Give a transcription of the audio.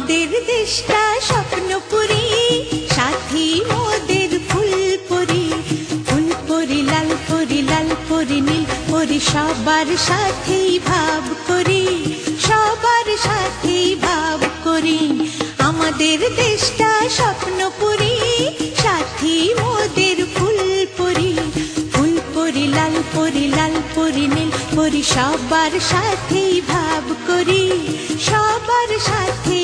আমাদের দেশটা স্বপ্নপুরী, সাথী মোদের ফুলপুরি। ফুলপুরি লাল পরি, লাল পরি নীল পরি, সবার সাথেই ভাব করি, সবার সাথেই ভাব করি। আমাদের দেশটা স্বপ্নপুরী, সাথী মোদের ফুলপুরি। ফুলপুরি লাল পরি, লাল পরি নীল পরি, সবার সাথেই ভাব করি, সবার সাথে